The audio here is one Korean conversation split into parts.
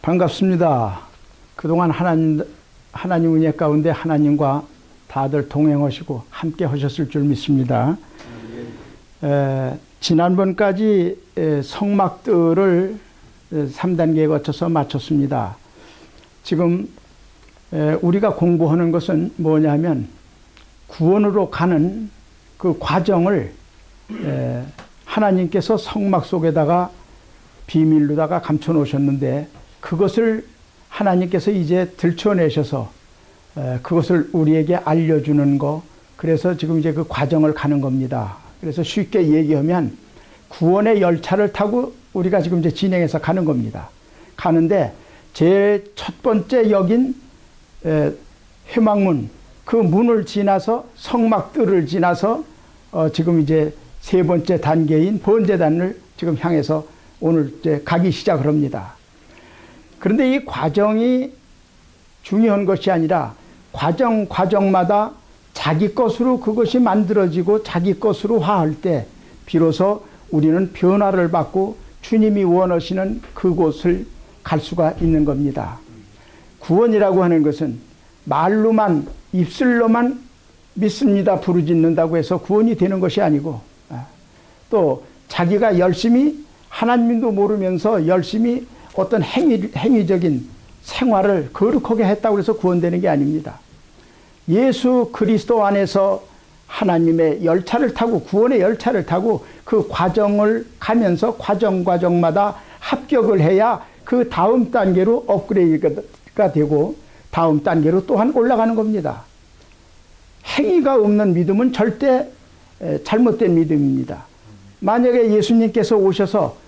반갑습니다. 그동안 하나님 은혜 가운데 하나님과 다들 동행하시고 함께 하셨을 줄 믿습니다. 지난번까지 성막들을 3단계에 거쳐서 마쳤습니다. 지금 우리가 공부하는 것은 뭐냐면 구원으로 가는 그 과정을 하나님께서 성막 속에다가 비밀로다가 감춰 놓으셨는데 그것을 하나님께서 이제 들춰내셔서 그것을 우리에게 알려주는 거, 그래서 지금 이제 그 과정을 가는 겁니다. 그래서 쉽게 얘기하면 구원의 열차를 타고 우리가 지금 이제 진행해서 가는 겁니다. 가는데 제일 첫 번째 역인 회막문, 그 문을 지나서 성막들을 지나서 지금 이제 세 번째 단계인 번제단을 지금 향해서 오늘 이제 가기 시작을 합니다. 그런데 이 과정이 중요한 것이 아니라 과정마다 자기 것으로 그것이 만들어지고 자기 것으로 화할 때 비로소 우리는 변화를 받고 주님이 원하시는 그곳을 갈 수가 있는 겁니다. 구원이라고 하는 것은 말로만, 입술로만 믿습니다 부르짖는다고 해서 구원이 되는 것이 아니고, 또 자기가 열심히 하나님도 모르면서 열심히 어떤 행위적인 생활을 거룩하게 했다고 해서 구원되는 게 아닙니다. 예수 그리스도 안에서 하나님의 열차를 타고, 구원의 열차를 타고 그 과정을 가면서 과정마다 합격을 해야 그 다음 단계로 업그레이드가 되고 다음 단계로 또한 올라가는 겁니다. 행위가 없는 믿음은 절대 잘못된 믿음입니다. 만약에 예수님께서 오셔서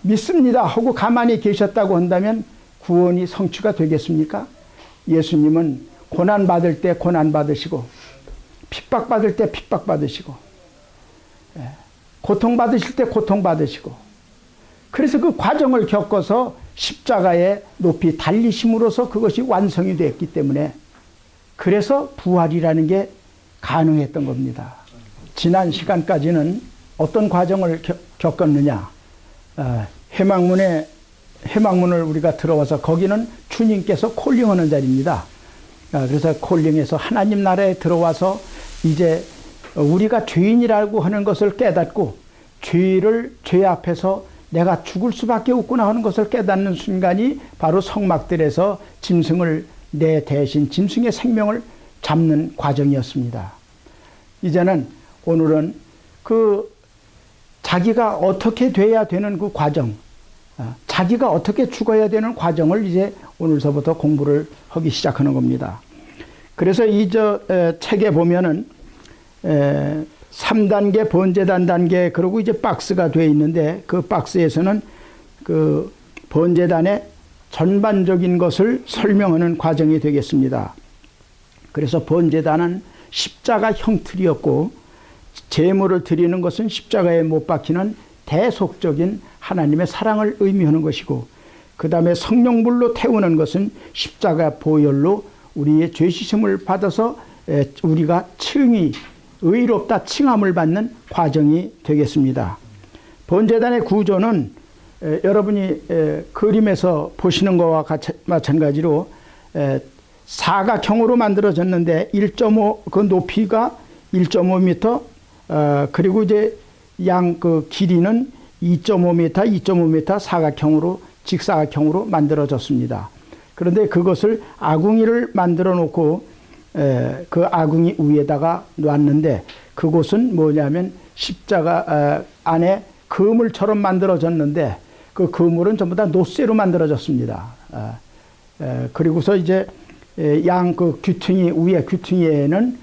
믿습니다 하고 가만히 계셨다고 한다면 구원이 성취가 되겠습니까? 예수님은 고난받을 때 고난받으시고 핍박받을 때 핍박받으시고 고통받으실 때 고통받으시고, 그래서 그 과정을 겪어서 십자가에 높이 달리심으로써 그것이 완성이 됐기 때문에 그래서 부활이라는 게 가능했던 겁니다. 지난 시간까지는 어떤 과정을 겪었느냐, 회막문을 우리가 들어와서 거기는 주님께서 콜링하는 자리입니다. 그래서 콜링해서 하나님 나라에 들어와서 이제 우리가 죄인이라고 하는 것을 깨닫고 죄 앞에서 내가 죽을 수밖에 없구나 하는 것을 깨닫는 순간이 바로 성막들에서 짐승을 내 대신 짐승의 생명을 잡는 과정이었습니다. 이제는 오늘은 그 자기가 어떻게 돼야 되는 그 과정, 자기가 어떻게 죽어야 되는 과정을 이제 오늘서부터 공부를 하기 시작하는 겁니다. 그래서 이 책에 보면은 3단계 번제단 단계, 그리고 이제 박스가 되어 있는데 그 박스에서는 그 번제단의 전반적인 것을 설명하는 과정이 되겠습니다. 그래서 번제단은 십자가 형틀이었고 제물을 드리는 것은 십자가에 못 박히는 대속적인 하나님의 사랑을 의미하는 것이고, 그 다음에 성령불로 태우는 것은 십자가 보혈로 우리의 죄시심을 받아서 우리가 칭이 의롭다 칭함을 받는 과정이 되겠습니다. 번제단의 구조는 여러분이 그림에서 보시는 것과 마찬가지로 사각형으로 만들어졌는데 1.5 그 높이가 1.5m, 그리고 이제 양 그 길이는 2.5m, 2.5m 사각형으로 직사각형으로 만들어졌습니다. 그런데 그것을 아궁이를 만들어 놓고 그 아궁이 위에다가 놨는데 그곳은 뭐냐면 십자가 안에 그물처럼 만들어졌는데 그 그물은 전부 다 노쇠로 만들어졌습니다. 그리고서 이제 양 그 귀퉁이 위에 귀퉁이에는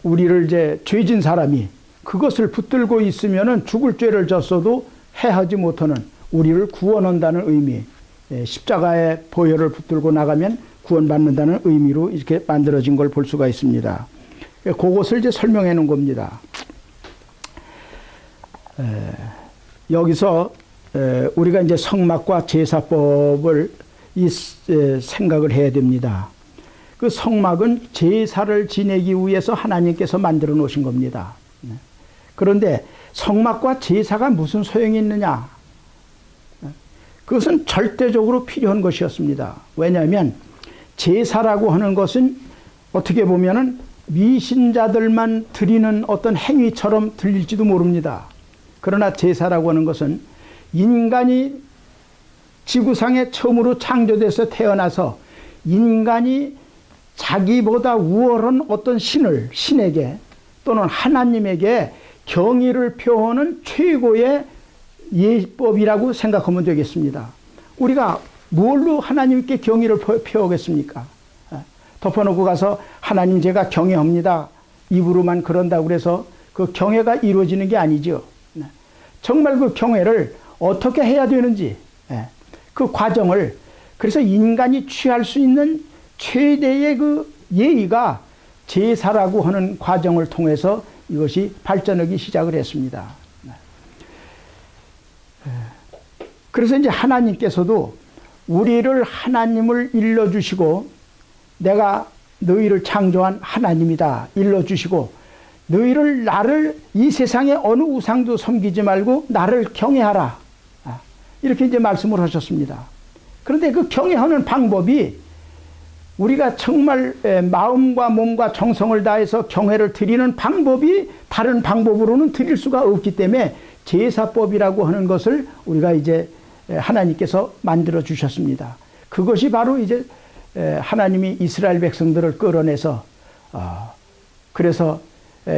우리를 이제 죄진 사람이 그것을 붙들고 있으면은 죽을 죄를 졌어도 해하지 못하는 우리를 구원한다는 의미, 십자가의 보혈을 붙들고 나가면 구원받는다는 의미로 이렇게 만들어진 걸 볼 수가 있습니다. 그것을 이제 설명해 놓은 겁니다. 여기서 우리가 이제 성막과 제사법을 생각을 해야 됩니다. 그 성막은 제사를 지내기 위해서 하나님께서 만들어 놓으신 겁니다. 그런데 성막과 제사가 무슨 소용이 있느냐? 그것은 절대적으로 필요한 것이었습니다. 왜냐하면 제사라고 하는 것은 어떻게 보면은 미신자들만 드리는 어떤 행위처럼 들릴지도 모릅니다. 그러나 제사라고 하는 것은 인간이 지구상에 처음으로 창조돼서 태어나서 인간이 자기보다 우월한 어떤 신에게 또는 하나님에게 경의를 표하는 최고의 예법이라고 생각하면 되겠습니다. 우리가 뭘로 하나님께 경의를 표하겠습니까? 덮어놓고 가서 하나님 제가 경외합니다. 입으로만 그런다고 그래서 그 경외가 이루어지는 게 아니죠. 정말 그 경외를 어떻게 해야 되는지 그 과정을, 그래서 인간이 취할 수 있는 최대의 그 예의가 제사라고 하는 과정을 통해서 이것이 발전하기 시작을 했습니다. 그래서 이제 하나님께서도 우리를 하나님을 일러주시고, 내가 너희를 창조한 하나님이다 일러주시고, 너희를 나를 이 세상의 어느 우상도 섬기지 말고 나를 경외하라, 이렇게 이제 말씀을 하셨습니다. 그런데 그 경외하는 방법이 우리가 정말 마음과 몸과 정성을 다해서 경외를 드리는 방법이 다른 방법으로는 드릴 수가 없기 때문에 제사법이라고 하는 것을 우리가 이제 하나님께서 만들어 주셨습니다. 그것이 바로 이제 하나님이 이스라엘 백성들을 끌어내서 그래서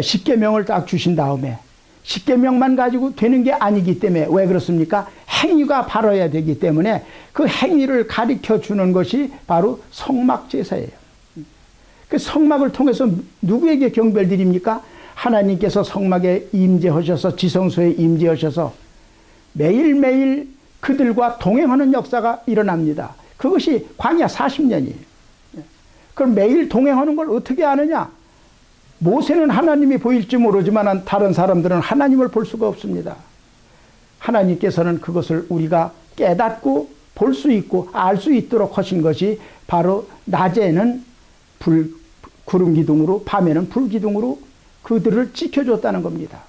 십계명을 딱 주신 다음에, 십계명만 가지고 되는 게 아니기 때문에, 왜 그렇습니까? 행위가 바라야 되기 때문에 그 행위를 가르쳐 주는 것이 바로 성막 제사예요. 그 성막을 통해서 누구에게 경배를 드립니까? 하나님께서 성막에 임재하셔서, 지성소에 임재하셔서 매일매일 그들과 동행하는 역사가 일어납니다. 그것이 광야 40년이에요. 그럼 매일 동행하는 걸 어떻게 아느냐? 모세는 하나님이 보일지 모르지만 다른 사람들은 하나님을 볼 수가 없습니다. 하나님께서는 그것을 우리가 깨닫고 볼 수 있고 알 수 있도록 하신 것이 바로 낮에는 구름 기둥으로, 밤에는 불 기둥으로 그들을 지켜줬다는 겁니다.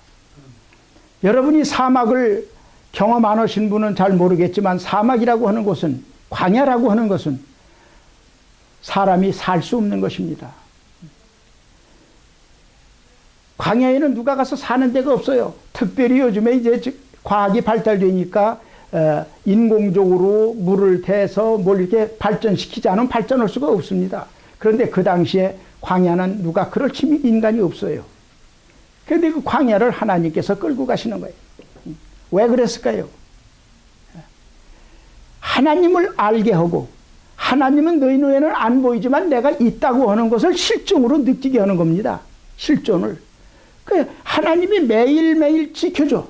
여러분이 사막을 경험 안 하신 분은 잘 모르겠지만, 사막이라고 하는 곳은, 광야라고 하는 것은 사람이 살 수 없는 것입니다. 광야에는 누가 가서 사는 데가 없어요. 특별히 요즘에 이제 과학이 발달되니까 인공적으로 물을 대서 뭘 이렇게 발전시키지 않으면 발전할 수가 없습니다. 그런데 그 당시에 광야는 누가 그럴 힘이 인간이 없어요. 그런데 그 광야를 하나님께서 끌고 가시는 거예요. 왜 그랬을까요? 하나님을 알게 하고, 하나님은 너희 눈에는 안 보이지만 내가 있다고 하는 것을 실종으로 느끼게 하는 겁니다. 실존을. 그 하나님이 매일매일 지켜줘.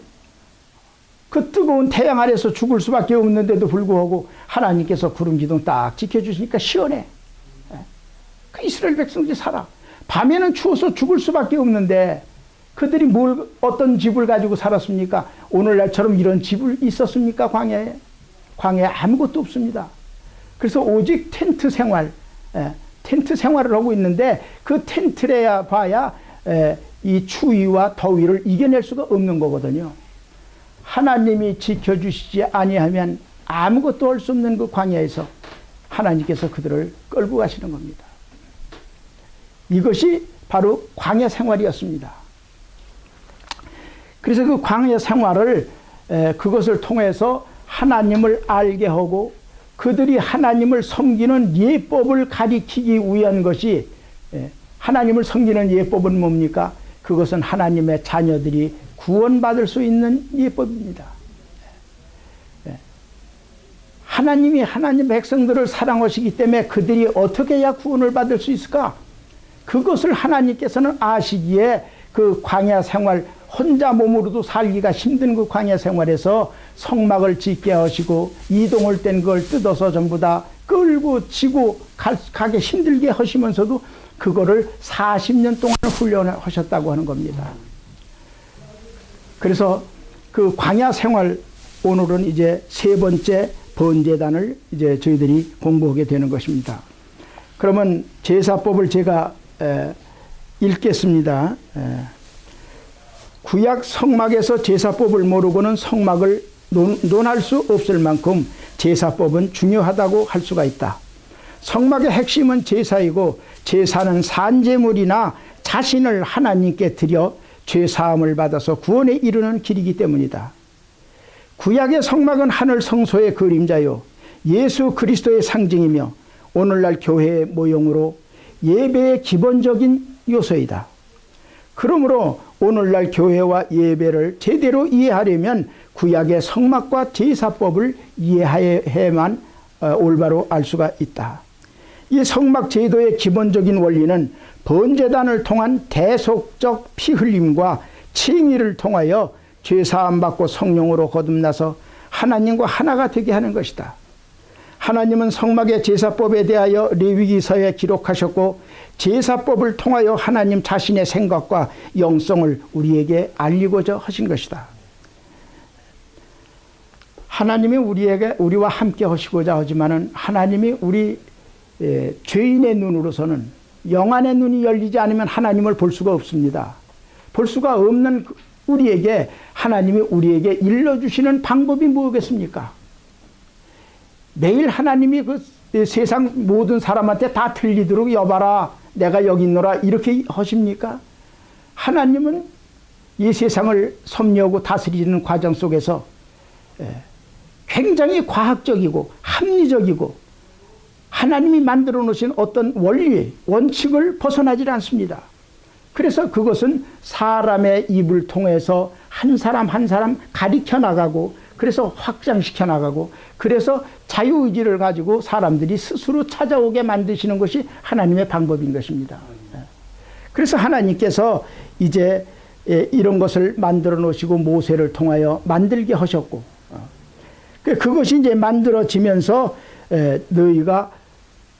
그 뜨거운 태양 아래서 죽을 수밖에 없는데도 불구하고 하나님께서 구름 기둥 딱 지켜주시니까 시원해. 그 이스라엘 백성들이 살아. 밤에는 추워서 죽을 수밖에 없는데 그들이 어떤 집을 가지고 살았습니까? 오늘날처럼 이런 집을 있었습니까? 광야에? 광야에 아무것도 없습니다. 그래서 오직 텐트 생활, 텐트 생활을 하고 있는데 그 텐트래야 봐야 이 추위와 더위를 이겨낼 수가 없는 거거든요. 하나님이 지켜주시지 아니하면 아무것도 할 수 없는 그 광야에서 하나님께서 그들을 끌고 가시는 겁니다. 이것이 바로 광야 생활이었습니다. 그래서 그 광야 생활을 그것을 통해서 하나님을 알게 하고 그들이 하나님을 섬기는 예법을 가리키기 위한 것이, 하나님을 섬기는 예법은 뭡니까? 그것은 하나님의 자녀들이 구원받을 수 있는 예법입니다. 하나님이 하나님 백성들을 사랑하시기 때문에 그들이 어떻게 해야 구원을 받을 수 있을까? 그것을 하나님께서는 아시기에 그 광야 생활, 혼자 몸으로도 살기가 힘든 그 광야 생활에서 성막을 짓게 하시고 이동을 뗀 걸 뜯어서 전부 다 끌고 지고 가게 힘들게 하시면서도 그거를 40년 동안 훈련하셨다고 하는 겁니다. 그래서 그 광야 생활, 오늘은 이제 세 번째 번제단을 이제 저희들이 공부하게 되는 것입니다. 그러면 제사법을 제가 읽겠습니다. 구약 성막에서 제사법을 모르고는 성막을 논할 수 없을 만큼 제사법은 중요하다고 할 수가 있다. 성막의 핵심은 제사이고 제사는 산제물이나 자신을 하나님께 드려 죄사함을 받아서 구원에 이르는 길이기 때문이다. 구약의 성막은 하늘 성소의 그림자요 예수 그리스도의 상징이며 오늘날 교회의 모형으로 예배의 기본적인 요소이다. 그러므로 오늘날 교회와 예배를 제대로 이해하려면 구약의 성막과 제사법을 이해해야만 올바로 알 수가 있다. 이 성막 제도의 기본적인 원리는 번제단을 통한 대속적 피 흘림과 칭의를 통하여 죄사함 받고 성령으로 거듭나서 하나님과 하나가 되게 하는 것이다. 하나님은 성막의 제사법에 대하여 레위기서에 기록하셨고 제사법을 통하여 하나님 자신의 생각과 영성을 우리에게 알리고자 하신 것이다. 하나님이 우리와 함께 하시고자 하지만은 하나님이 우리 죄인의 눈으로서는 영안의 눈이 열리지 않으면 하나님을 볼 수가 없습니다. 볼 수가 없는 우리에게 하나님이 우리에게 일러주시는 방법이 뭐겠습니까? 매일 하나님이 그 세상 모든 사람한테 다 들리도록 여봐라 내가 여기 있노라 이렇게 하십니까? 하나님은 이 세상을 섭리하고 다스리는 과정 속에서 굉장히 과학적이고 합리적이고 하나님이 만들어 놓으신 어떤 원리, 원칙을 벗어나질 않습니다. 그래서 그것은 사람의 입을 통해서 한 사람 한 사람 가리켜 나가고 그래서 확장시켜 나가고 그래서 자유의지를 가지고 사람들이 스스로 찾아오게 만드시는 것이 하나님의 방법인 것입니다. 그래서 하나님께서 이제 이런 것을 만들어 놓으시고 모세를 통하여 만들게 하셨고 그것이 이제 만들어지면서 너희가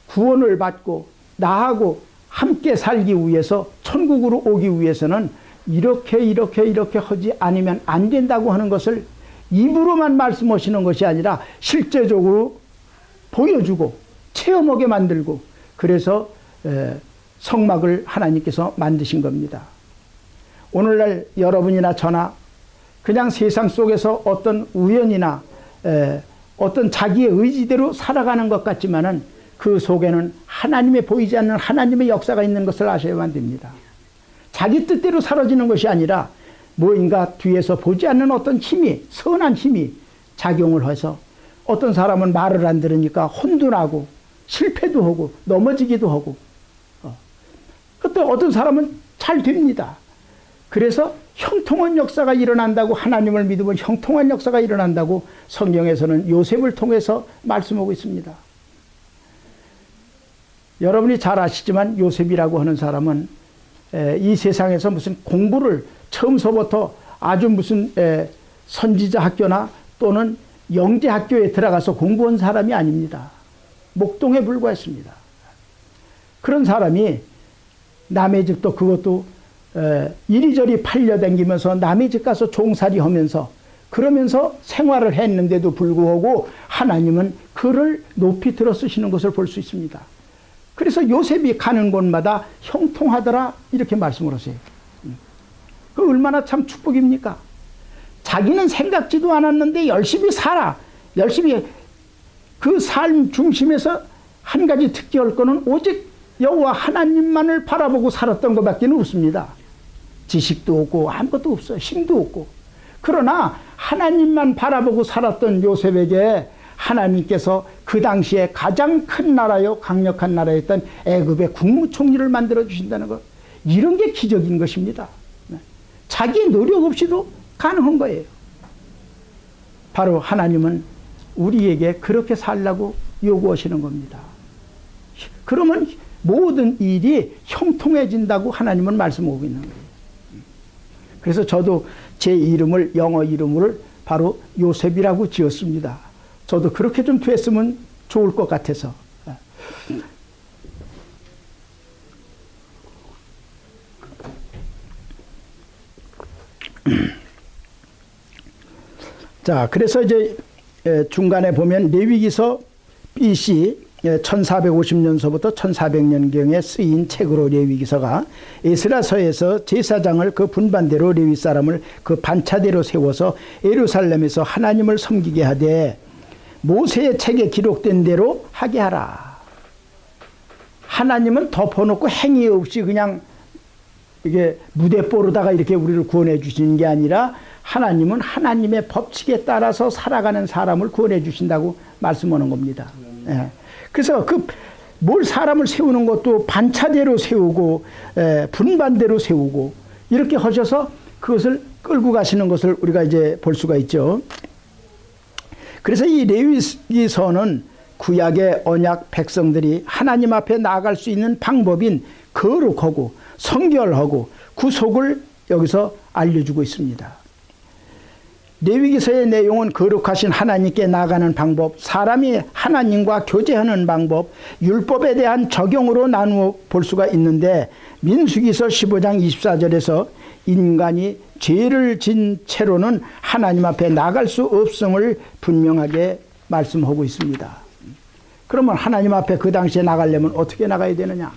구원을 받고 나하고 함께 살기 위해서 천국으로 오기 위해서는 이렇게 하지 않으면 안 된다고 하는 것을 입으로만 말씀하시는 것이 아니라 실제적으로 보여주고 체험하게 만들고 그래서 성막을 하나님께서 만드신 겁니다. 오늘날 여러분이나 저나 그냥 세상 속에서 어떤 우연이나 어떤 자기의 의지대로 살아가는 것 같지만은 그 속에는 하나님의 보이지 않는 하나님의 역사가 있는 것을 아셔야만 됩니다. 자기 뜻대로 사라지는 것이 아니라 뭐인가 뒤에서 보지 않는 어떤 힘이 선한 힘이 작용을 해서 어떤 사람은 말을 안 들으니까 혼돈하고 실패도 하고 넘어지기도 하고 또 어떤 사람은 잘 됩니다. 그래서 형통한 역사가 일어난다고 하나님을 믿으면 형통한 역사가 일어난다고 성경에서는 요셉을 통해서 말씀하고 있습니다. 여러분이 잘 아시지만 요셉이라고 하는 사람은 이 세상에서 무슨 공부를 처음서부터 아주 무슨 선지자 학교나 또는 영재 학교에 들어가서 공부한 사람이 아닙니다. 목동에 불과했습니다. 그런 사람이 남의 집도 그것도 이리저리 팔려다니면서 남의 집 가서 종살이 하면서 그러면서 생활을 했는데도 불구하고 하나님은 그를 높이 들어 쓰시는 것을 볼 수 있습니다. 그래서 요셉이 가는 곳마다 형통하더라 이렇게 말씀을 하세요. 그 얼마나 참 축복입니까? 자기는 생각지도 않았는데 열심히 살아. 열심히 그 삶 중심에서 한 가지 특기할 거는 오직 여호와 하나님만을 바라보고 살았던 것밖에 없습니다. 지식도 없고 아무것도 없어요. 힘도 없고. 그러나 하나님만 바라보고 살았던 요셉에게 하나님께서 그 당시에 가장 큰 나라요 강력한 나라였던 애굽의 국무총리를 만들어 주신다는 것, 이런 게 기적인 것입니다. 자기 노력 없이도 가능한 거예요. 바로 하나님은 우리에게 그렇게 살라고 요구하시는 겁니다. 그러면 모든 일이 형통해진다고 하나님은 말씀하고 있는 거예요. 그래서 저도 제 이름을 영어 이름을 바로 요셉이라고 지었습니다. 저도 그렇게 좀 됐으면 좋을 것 같아서. 자, 그래서 이제 중간에 보면 레위기서 BC 1450년서부터 1400년경에 쓰인 책으로 레위기서가 에스라서에서 제사장을 그 분반대로 레위 사람을 그 반차대로 세워서 예루살렘에서 하나님을 섬기게 하되 모세의 책에 기록된 대로 하게 하라. 하나님은 덮어놓고 행위 없이 그냥 이게 무대뽀로다가 이렇게 우리를 구원해 주시는 게 아니라 하나님은 하나님의 법칙에 따라서 살아가는 사람을 구원해 주신다고 말씀하는 겁니다. 예. 그래서 뭘 사람을 세우는 것도 반차대로 세우고 분반대로 세우고 이렇게 하셔서 그것을 끌고 가시는 것을 우리가 이제 볼 수가 있죠. 그래서 이 레위기서는 구약의 언약 백성들이 하나님 앞에 나아갈 수 있는 방법인 거룩하고 성결하고 구속을 여기서 알려주고 있습니다. 레위기서의 내용은 거룩하신 하나님께 나아가는 방법, 사람이 하나님과 교제하는 방법, 율법에 대한 적용으로 나누어 볼 수가 있는데 민수기서 15장 24절에서 인간이 죄를 진 채로는 하나님 앞에 나아갈 수 없음을 분명하게 말씀하고 있습니다. 그러면 하나님 앞에 그 당시에 나가려면 어떻게 나가야 되느냐?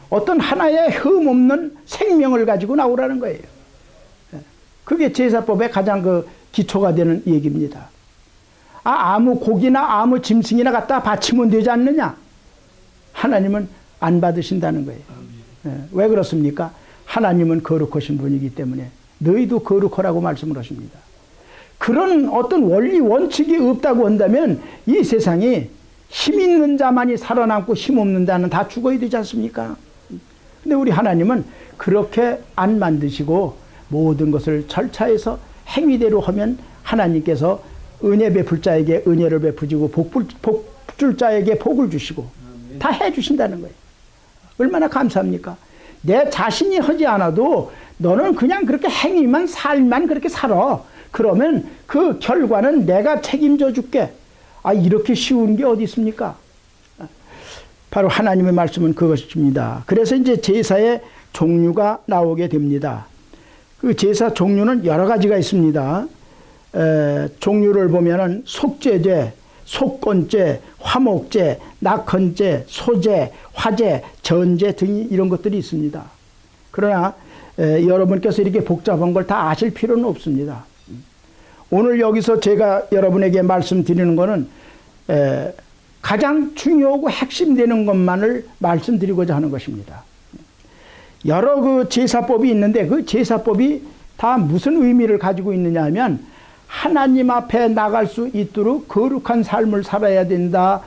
어떤 하나의 흠 없는 생명을 가지고 나오라는 거예요. 그게 제사법의 가장 그 기초가 되는 얘기입니다. 아무 고기나 아무 짐승이나 갖다 바치면 되지 않느냐? 하나님은 안 받으신다는 거예요. 왜 그렇습니까? 하나님은 거룩하신 분이기 때문에 너희도 거룩하라고 말씀을 하십니다. 그런 어떤 원리 원칙이 없다고 한다면 이 세상이 힘 있는 자만이 살아남고 힘 없는 자는 다 죽어야 되지 않습니까? 근데 우리 하나님은 그렇게 안 만드시고 모든 것을 절차해서 행위대로 하면 하나님께서 은혜 베풀 자에게 은혜를 베푸시고 복 줄 자에게 복을 주시고 다 해주신다는 거예요. 얼마나 감사합니까? 내 자신이 하지 않아도 너는 그냥 그렇게 행위만 삶만 그렇게 살아. 그러면 그 결과는 내가 책임져 줄게. 이렇게 쉬운 게 어디 있습니까? 바로 하나님의 말씀은 그것입니다. 그래서 이제 제사의 종류가 나오게 됩니다. 그 제사 종류는 여러 가지가 있습니다. 종류를 보면은 속죄제, 속건제, 화목제, 낙헌제, 소제, 화제, 전제 등이 이런 것들이 있습니다. 그러나 여러분께서 이렇게 복잡한 걸 다 아실 필요는 없습니다. 오늘 여기서 제가 여러분에게 말씀드리는 것은 가장 중요하고 핵심되는 것만을 말씀드리고자 하는 것입니다. 여러 그 제사법이 있는데 그 제사법이 다 무슨 의미를 가지고 있느냐 하면 하나님 앞에 나갈 수 있도록 거룩한 삶을 살아야 된다.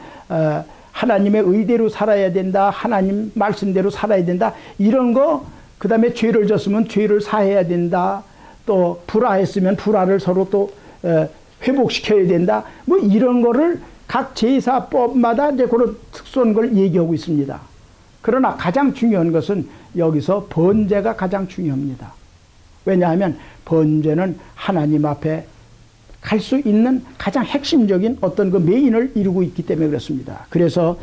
하나님의 의대로 살아야 된다. 하나님 말씀대로 살아야 된다. 이런 거, 그 다음에 죄를 졌으면 죄를 사해야 된다. 또 불화했으면 불화를 서로 또 회복시켜야 된다. 뭐 이런 거를 각 제사법마다 이제 그런 특수한 걸 얘기하고 있습니다. 그러나 가장 중요한 것은 여기서 번제가 가장 중요합니다. 왜냐하면 번제는 하나님 앞에 갈 수 있는 가장 핵심적인 어떤 그 메인을 이루고 있기 때문에 그렇습니다. 그래서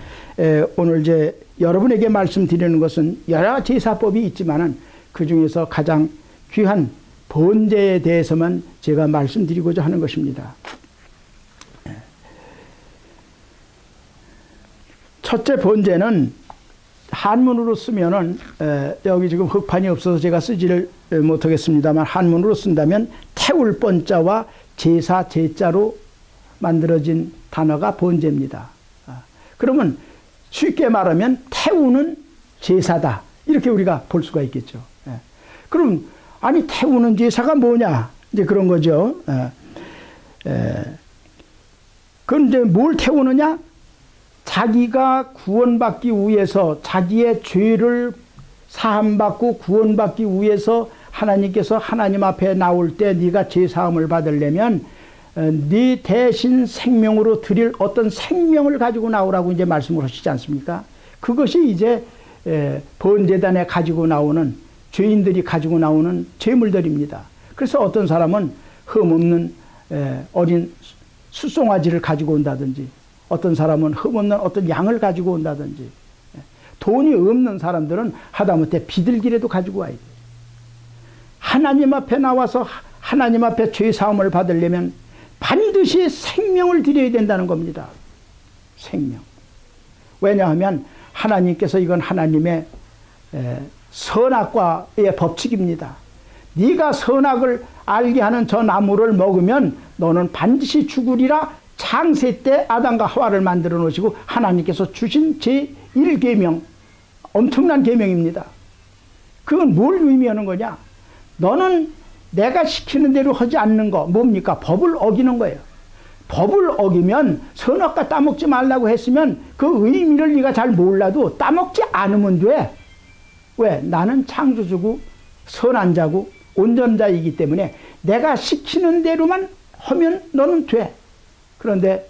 오늘 이제 여러분에게 말씀드리는 것은 여러 제사법이 있지만은 그 중에서 가장 귀한 번제에 대해서만 제가 말씀드리고자 하는 것입니다. 첫째 번제는 한문으로 쓰면은 여기 지금 흑판이 없어서 제가 쓰지를 못하겠습니다만 한문으로 쓴다면 태울 번자와 제사 제자로 만들어진 단어가 번제입니다. 그러면 쉽게 말하면 태우는 제사다 이렇게 우리가 볼 수가 있겠죠. 그럼 아니 태우는 제사가 뭐냐 이제 그런 거죠. 그럼 이제 뭘 태우느냐? 자기가 구원받기 위해서 자기의 죄를 사함받고 구원받기 위해서 하나님께서 하나님 앞에 나올 때 네가 죄사함을 받으려면 네 대신 생명으로 드릴 어떤 생명을 가지고 나오라고 이제 말씀을 하시지 않습니까? 그것이 이제 번제단에 가지고 나오는 죄인들이 가지고 나오는 제물들입니다. 그래서 어떤 사람은 흠없는 어린 숫송아지를 가지고 온다든지 어떤 사람은 흠없는 어떤 양을 가지고 온다든지 돈이 없는 사람들은 하다못해 비둘기라도 가지고 와야 돼요. 하나님 앞에 나와서 하나님 앞에 죄사함을 받으려면 반드시 생명을 드려야 된다는 겁니다. 생명. 왜냐하면 하나님께서 이건 하나님의 선악과의 법칙입니다. 네가 선악을 알게 하는 저 나무를 먹으면 너는 반드시 죽으리라. 창세 때 아담과 하와를 만들어 놓으시고 하나님께서 주신 제1계명, 엄청난 계명입니다. 그건 뭘 의미하는 거냐? 너는 내가 시키는 대로 하지 않는 거 뭡니까? 법을 어기는 거예요. 법을 어기면 선악과 따먹지 말라고 했으면 그 의미를 네가 잘 몰라도 따먹지 않으면 돼. 왜? 나는 창조주고 선한 자고 온전자이기 때문에 내가 시키는 대로만 하면 너는 돼. 그런데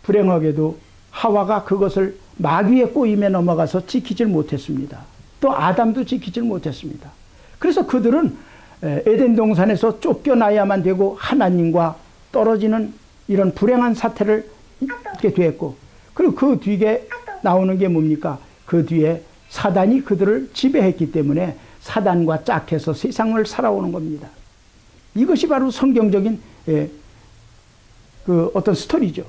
불행하게도 하와가 그것을 마귀의 꼬임에 넘어가서 지키질 못했습니다. 또 아담도 지키질 못했습니다. 그래서 그들은 에덴 동산에서 쫓겨나야만 되고 하나님과 떨어지는 이런 불행한 사태를 겪게 되었고, 그리고 그 뒤에 나오는 게 뭡니까? 그 뒤에 사단이 그들을 지배했기 때문에 사단과 짝해서 세상을 살아오는 겁니다. 이것이 바로 성경적인 그 어떤 스토리죠.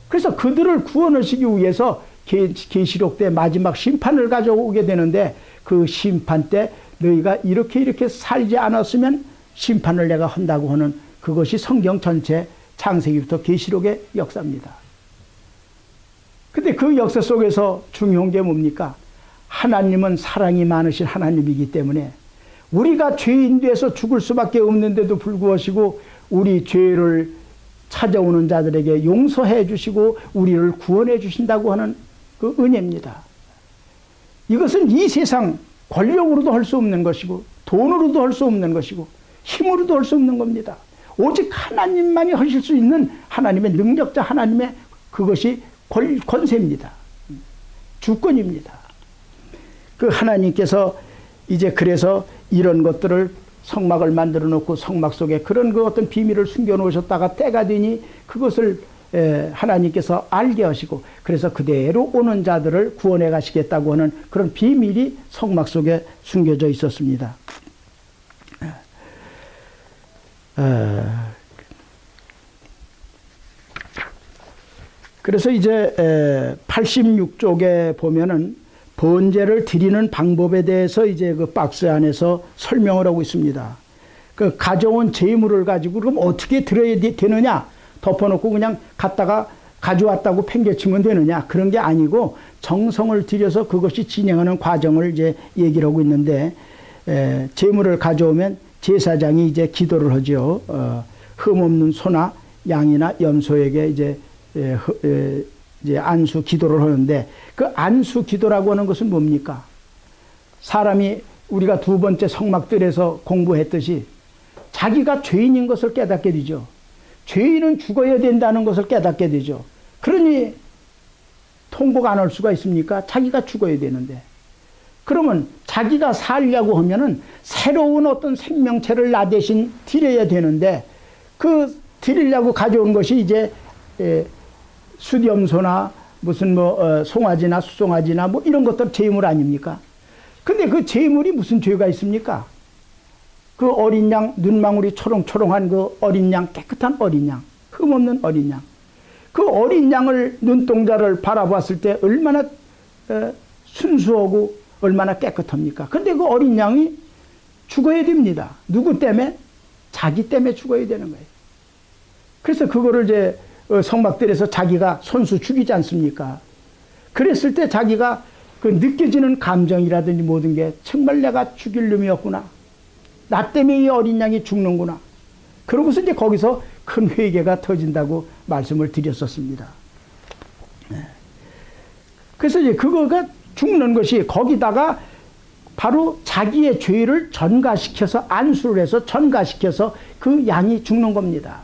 그래서 그들을 구원하시기 위해서 계시록 때 마지막 심판을 가져오게 되는데, 그 심판 때 너희가 이렇게 살지 않았으면 심판을 내가 한다고 하는 그것이 성경 전체 창세기부터 계시록의 역사입니다. 근데 그 역사 속에서 중요한 게 뭡니까? 하나님은 사랑이 많으신 하나님이기 때문에 우리가 죄인 돼서 죽을 수밖에 없는데도 불구하고 우리 죄를 찾아오는 자들에게 용서해 주시고 우리를 구원해 주신다고 하는 그 은혜입니다. 이것은 이 세상 권력으로도 할 수 없는 것이고 돈으로도 할 수 없는 것이고 힘으로도 할 수 없는 겁니다. 오직 하나님만이 하실 수 있는 하나님의 능력자, 하나님의 그것이 권세입니다. 주권입니다. 그 하나님께서 이제 그래서 이런 것들을 성막을 만들어 놓고 성막 속에 그런 그 어떤 비밀을 숨겨 놓으셨다가 때가 되니 그것을 하나님께서 알게 하시고 그래서 그대로 오는 자들을 구원해 가시겠다고 하는 그런 비밀이 성막 속에 숨겨져 있었습니다. 그래서 이제 86쪽에 보면은 번제를 드리는 방법에 대해서 이제 그 박스 안에서 설명을 하고 있습니다. 그 가져온 제물을 가지고 그럼 어떻게 드려야 되느냐? 덮어놓고 그냥 갖다가 가져왔다고 팽개치면 되느냐? 그런 게 아니고 정성을 들여서 그것이 진행하는 과정을 이제 얘기를 하고 있는데, 제물을 가져오면 제사장이 이제 기도를 하죠. 흠없는 소나 양이나 염소에게 이제 안수 기도를 하는데, 그 안수 기도라고 하는 것은 뭡니까? 사람이 우리가 두 번째 성막들에서 공부했듯이 자기가 죄인인 것을 깨닫게 되죠. 죄인은 죽어야 된다는 것을 깨닫게 되죠. 그러니 통곡 안 할 수가 있습니까? 자기가 죽어야 되는데. 그러면 자기가 살려고 하면은 새로운 어떤 생명체를 나 대신 드려야 되는데, 그 드리려고 가져온 것이 이제 수염소나 무슨 송아지나 수송아지나 뭐 이런 것들 제물 아닙니까? 근데 그 제물이 무슨 죄가 있습니까? 그 어린 양, 눈망울이 초롱초롱한 그 어린 양, 깨끗한 어린 양, 흠없는 어린 양. 그 어린 양을 눈동자를 바라봤을 때 얼마나 순수하고 얼마나 깨끗합니까? 근데 그 어린 양이 죽어야 됩니다. 누구 때문에? 자기 때문에 죽어야 되는 거예요. 그래서 그거를 이제 성막들에서 자기가 손수 죽이지 않습니까? 그랬을 때 자기가 그 느껴지는 감정이라든지 모든 게 정말 내가 죽일 놈이었구나. 나 때문에 이 어린 양이 죽는구나. 그러고서 이제 거기서 큰 회개가 터진다고 말씀을 드렸었습니다. 그래서 이제 그거가 죽는 것이 거기다가 바로 자기의 죄를 전가시켜서 안수를 해서 전가시켜서 그 양이 죽는 겁니다.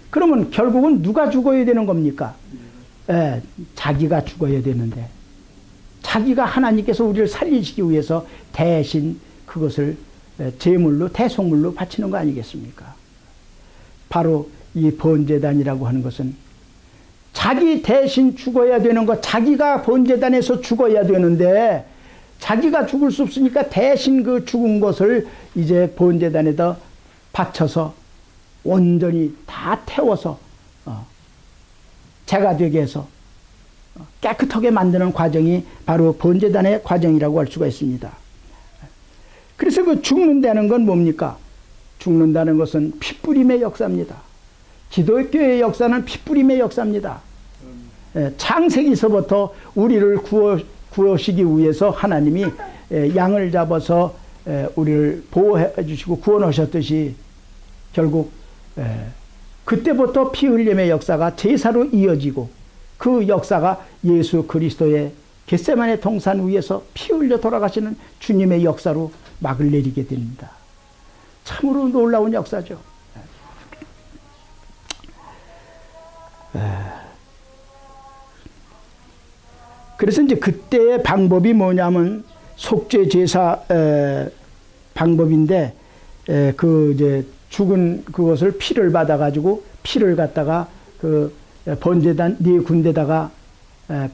그러면 결국은 누가 죽어야 되는 겁니까? 자기가 죽어야 되는데, 자기가 하나님께서 우리를 살리시기 위해서 대신 그것을 제물로 대속물로 바치는 거 아니겠습니까? 바로 이 번제단이라고 하는 것은 자기 대신 죽어야 되는 것, 자기가 번제단에서 죽어야 되는데 자기가 죽을 수 없으니까 대신 그 죽은 것을 이제 번제단에다 바쳐서 온전히 다 태워서 제가 되게 해서 깨끗하게 만드는 과정이 바로 번제단의 과정이라고 할 수가 있습니다. 그래서 그 죽는다는 건 뭡니까? 죽는다는 것은 피뿌림의 역사입니다. 기독교의 역사는 피뿌림의 역사입니다. 창세기서부터 우리를 구하시기 위해서 하나님이 양을 잡아서 우리를 보호해 주시고 구원하셨듯이 결국 그때부터 피 흘림의 역사가 제사로 이어지고 그 역사가 예수 그리스도의 겟세마네 동산 위에서 피 흘려 돌아가시는 주님의 역사로 막을 내리게 됩니다. 참으로 놀라운 역사죠. 그래서 이제 그때의 방법이 뭐냐면 속죄 제사 방법인데 그 이제 죽은 그것을 피를 받아 가지고 피를 갖다가 그 번제단 네 군데다가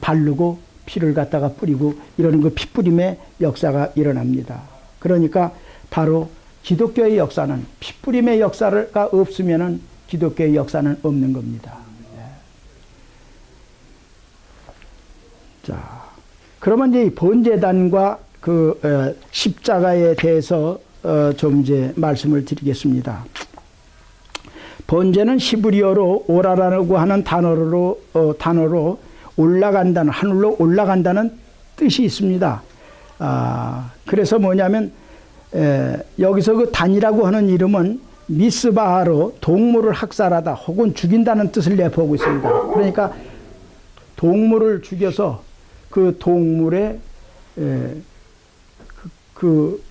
바르고 피를 갖다가 뿌리고 이러는 그 피뿌림의 역사가 일어납니다. 그러니까 바로 기독교의 역사는 피뿌림의 역사가 없으면은 기독교의 역사는 없는 겁니다. 자, 그러면 이제 번제단과 그 십자가에 대해서 좀 이제 말씀을 드리겠습니다. 번제는 히브리어로 오라라고 하는 단어로 올라간다는, 하늘로 올라간다는 뜻이 있습니다. 그래서 뭐냐면 여기서 그 단이라고 하는 이름은 미스바하로 동물을 학살하다 혹은 죽인다는 뜻을 내포하고 있습니다. 그러니까 동물을 죽여서 그 동물의 그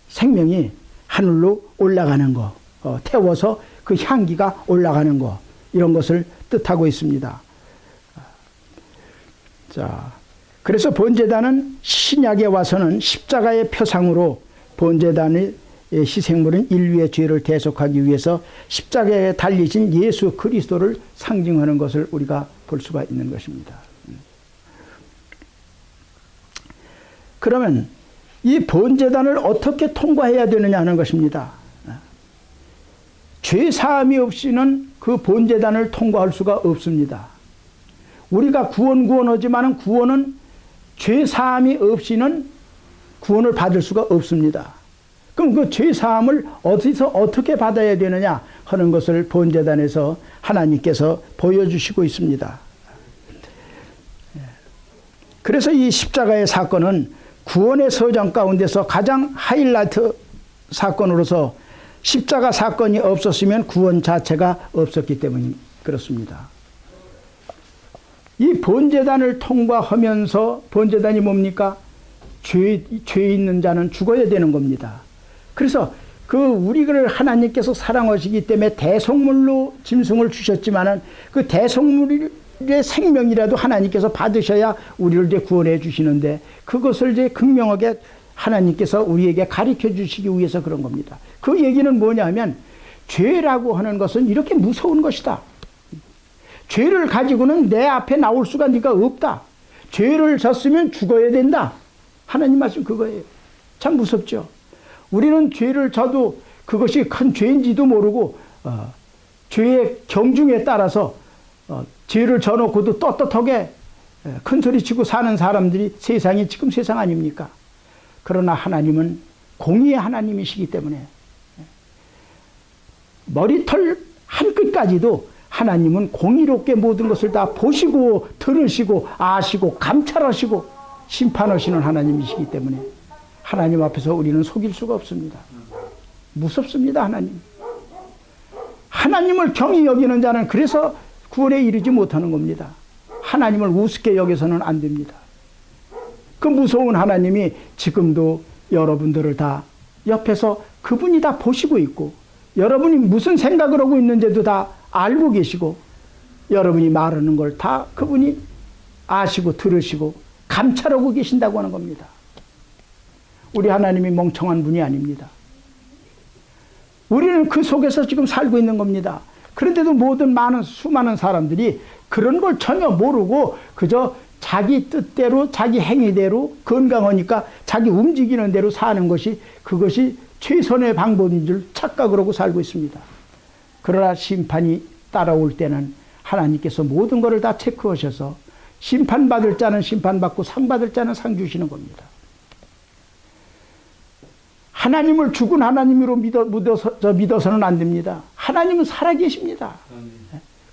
생명이 하늘로 올라가는 거, 태워서 그 향기가 올라가는 거, 이런 것을 뜻하고 있습니다. 자, 그래서 번제단은 신약에 와서는 십자가의 표상으로 번제단의 희생물은 인류의 죄를 대속하기 위해서 십자가에 달리신 예수 그리스도를 상징하는 것을 우리가 볼 수가 있는 것입니다. 그러면 이 번제단을 어떻게 통과해야 되느냐 하는 것입니다. 죄 사함이 없이는 그 번제단을 통과할 수가 없습니다. 우리가 구원하지만은 구원은 죄 사함이 없이는 구원을 받을 수가 없습니다. 그럼 그 죄 사함을 어디서 어떻게 받아야 되느냐 하는 것을 번제단에서 하나님께서 보여주시고 있습니다. 그래서 이 십자가의 사건은 구원의 서정 가운데서 가장 하이라이트 사건으로서 십자가 사건이 없었으면 구원 자체가 없었기 때문에 그렇습니다. 이 번제단을 통과하면서 번제단이 뭡니까? 죄 있는 자는 죽어야 되는 겁니다. 그래서 그 우리를 하나님께서 사랑하시기 때문에 대속물로 짐승을 주셨지만은 그 대속물의 생명이라도 하나님께서 받으셔야 우리를 이제 구원해 주시는데 그것을 이제 극명하게 하나님께서 우리에게 가르쳐 주시기 위해서 그런 겁니다. 그 얘기는 뭐냐면 죄라고 하는 것은 이렇게 무서운 것이다. 죄를 가지고는 내 앞에 나올 수가 네가 없다. 죄를 졌으면 죽어야 된다. 하나님 말씀 그거예요. 참 무섭죠. 우리는 죄를 져도 그것이 큰 죄인지도 모르고 죄의 경중에 따라서 죄를 져놓고도 떳떳하게 큰 소리치고 사는 사람들이 세상이 지금 세상 아닙니까? 그러나 하나님은 공의의 하나님이시기 때문에 머리털 한 끗까지도 하나님은 공의롭게 모든 것을 다 보시고 들으시고 아시고 감찰하시고 심판하시는 하나님이시기 때문에 하나님 앞에서 우리는 속일 수가 없습니다. 무섭습니다. 하나님. 하나님을 경히 여기는 자는 그래서 구원에 이르지 못하는 겁니다. 하나님을 우습게 여겨서는 안 됩니다. 그 무서운 하나님이 지금도 여러분들을 다 옆에서 그분이 다 보시고 있고 여러분이 무슨 생각을 하고 있는지도 다 알고 계시고 여러분이 말하는 걸 다 그분이 아시고 들으시고 감찰하고 계신다고 하는 겁니다. 우리 하나님이 멍청한 분이 아닙니다. 우리는 그 속에서 지금 살고 있는 겁니다. 그런데도 모든 수많은 사람들이 그런 걸 전혀 모르고 그저 자기 뜻대로 자기 행위대로 건강하니까 자기 움직이는 대로 사는 것이 그것이 최선의 방법인 줄 착각을 하고 살고 있습니다. 그러나 심판이 따라올 때는 하나님께서 모든 것을 다 체크하셔서 심판받을 자는 심판받고 상 받을 자는 상 주시는 겁니다. 하나님을 죽은 하나님으로 믿어서는 안 됩니다. 하나님은 살아계십니다.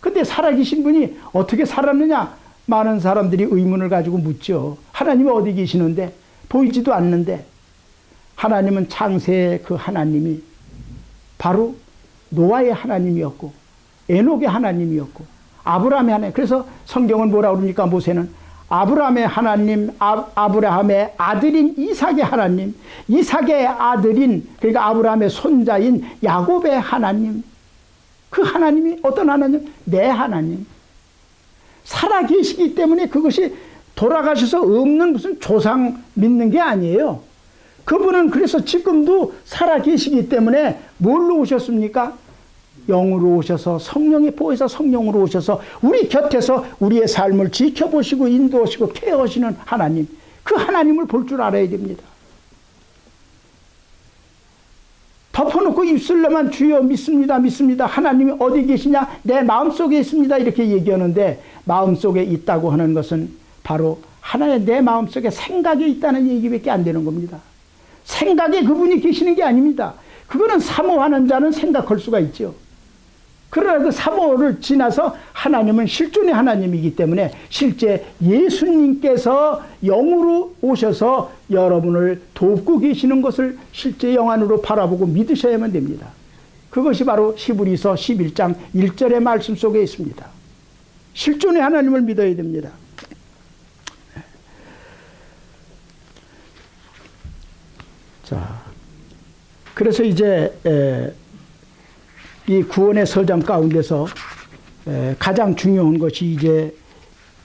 근데 살아계신 분이 어떻게 살았느냐? 많은 사람들이 의문을 가지고 묻죠. 하나님이 어디 계시는데? 보이지도 않는데. 하나님은 창세의 그 하나님이 바로 노아의 하나님이었고 에녹의 하나님이었고 아브라함의 하나님. 그래서 성경은 뭐라 그러니까 모세는 아브라함의 하나님, 아브라함의 아들인 이삭의 하나님, 이삭의 아들인 그러니까 아브라함의 손자인 야곱의 하나님. 그 하나님이 어떤 하나님? 내 하나님. 살아계시기 때문에 그것이 돌아가셔서 없는 무슨 조상 믿는 게 아니에요. 그분은 그래서 지금도 살아계시기 때문에 뭘로 오셨습니까? 영으로 오셔서 성령의 보혜사 성령으로 오셔서 우리 곁에서 우리의 삶을 지켜보시고 인도하시고 케어하시는 하나님. 그 하나님을 볼 줄 알아야 됩니다. 덮어놓고 입술로만 주여 믿습니다 믿습니다 하나님이 어디 계시냐? 내 마음속에 있습니다 이렇게 얘기하는데 마음속에 있다고 하는 것은 바로 하나의 내 마음속에 생각이 있다는 얘기밖에 안 되는 겁니다. 생각에 그분이 계시는 게 아닙니다. 그거는 사모하는 자는 생각할 수가 있죠. 그러나 그 사모를 지나서 하나님은 실존의 하나님이기 때문에 실제 예수님께서 영으로 오셔서 여러분을 돕고 계시는 것을 실제 영 안으로 바라보고 믿으셔야만 됩니다. 그것이 바로 히브리서 11장 1절의 말씀 속에 있습니다. 실존의 하나님을 믿어야 됩니다. 자, 그래서 이제 이 구원의 서점 가운데서 가장 중요한 것이 이제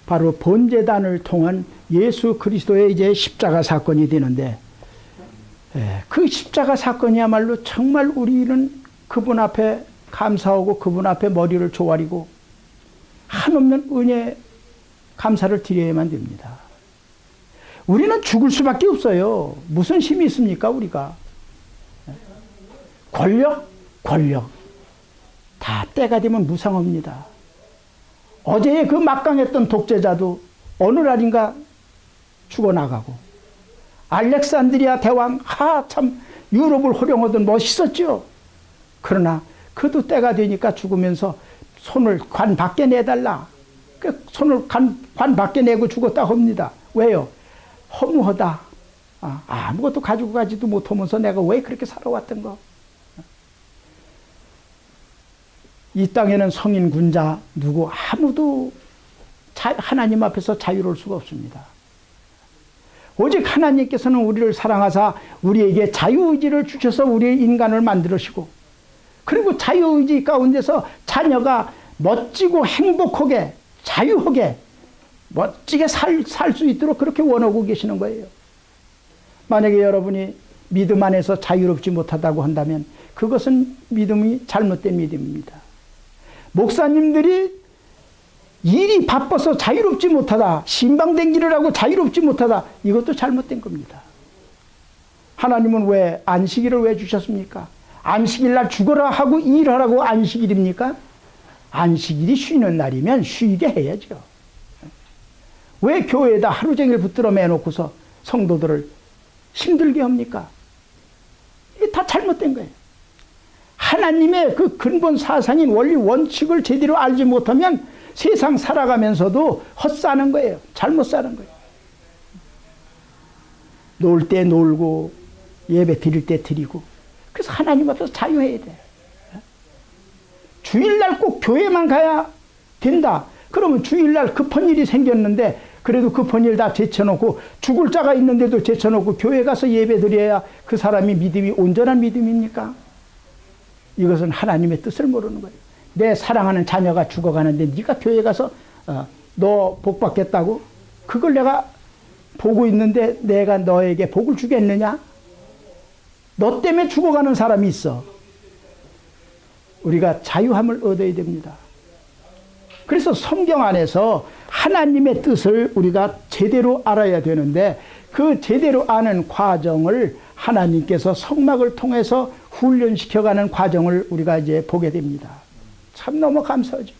바로 번제단을 통한 예수 그리스도의 이제 십자가 사건이 되는데 그 십자가 사건이야말로 정말 우리는 그분 앞에 감사하고 그분 앞에 머리를 조아리고 한없는 은혜 감사를 드려야만 됩니다. 우리는 죽을 수밖에 없어요. 무슨 힘이 있습니까 우리가? 권력 다 때가 되면 무상합니다. 어제의 그 막강했던 독재자도 어느 날인가 죽어나가고 알렉산드리아 대왕 참 유럽을 호령하던 멋있었죠. 그러나 그도 때가 되니까 죽으면서 손을 관 밖에 내달라. 그 손을 관 밖에 내고 죽었다고 합니다. 왜요? 허무하다. 아무것도 가지고 가지도 못하면서 내가 왜 그렇게 살아왔던 거. 이 땅에는 성인 군자 누구 아무도 하나님 앞에서 자유로울 수가 없습니다. 오직 하나님께서는 우리를 사랑하사 우리에게 자유의지를 주셔서 우리의 인간을 만들으시고 그리고 자유의지 가운데서 자녀가 멋지고 행복하게 자유하게 멋지게 살 수 있도록 그렇게 원하고 계시는 거예요. 만약에 여러분이 믿음 안에서 자유롭지 못하다고 한다면 그것은 믿음이 잘못된 믿음입니다. 목사님들이 일이 바빠서 자유롭지 못하다, 신방댕기를 하고 자유롭지 못하다, 이것도 잘못된 겁니다. 하나님은 왜 안식일을 왜 주셨습니까? 안식일 날 죽어라 하고 일하라고 안식일입니까? 안식일이 쉬는 날이면 쉬게 해야죠. 왜 교회에다 하루 종일 붙들어 매놓고서 성도들을 힘들게 합니까? 이게 다 잘못된 거예요. 하나님의 그 근본 사상인 원리 원칙을 제대로 알지 못하면 세상 살아가면서도 헛사는 거예요. 잘못 사는 거예요. 놀 때 놀고 예배 드릴 때 드리고 그래서 하나님 앞에서 자유해야 돼. 주일날 꼭 교회만 가야 된다. 그러면 주일날 급한 일이 생겼는데 그래도 급한 일 다 제쳐놓고 죽을 자가 있는데도 제쳐놓고 교회 가서 예배 드려야 그 사람이 믿음이 온전한 믿음입니까? 이것은 하나님의 뜻을 모르는 거예요. 내 사랑하는 자녀가 죽어가는데 네가 교회 가서 너 복 받겠다고? 그걸 내가 보고 있는데 내가 너에게 복을 주겠느냐? 너 때문에 죽어가는 사람이 있어. 우리가 자유함을 얻어야 됩니다. 그래서 성경 안에서 하나님의 뜻을 우리가 제대로 알아야 되는데 그 제대로 아는 과정을 하나님께서 성막을 통해서 훈련시켜가는 과정을 우리가 이제 보게 됩니다. 참 너무 감사하죠.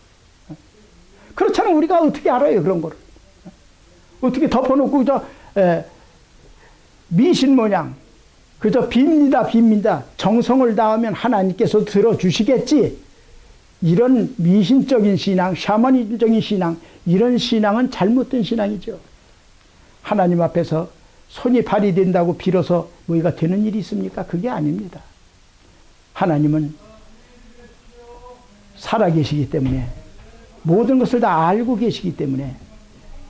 그렇잖아요. 우리가 어떻게 알아요 그런 거를. 어떻게 덮어놓고 미신 모양 그저 빕니다. 정성을 다하면 하나님께서 들어주시겠지. 이런 미신적인 신앙, 샤머니즘적인 신앙, 이런 신앙은 잘못된 신앙이죠. 하나님 앞에서 손이 발이 된다고 빌어서 뭐가 되는 일이 있습니까? 그게 아닙니다. 하나님은 살아계시기 때문에 모든 것을 다 알고 계시기 때문에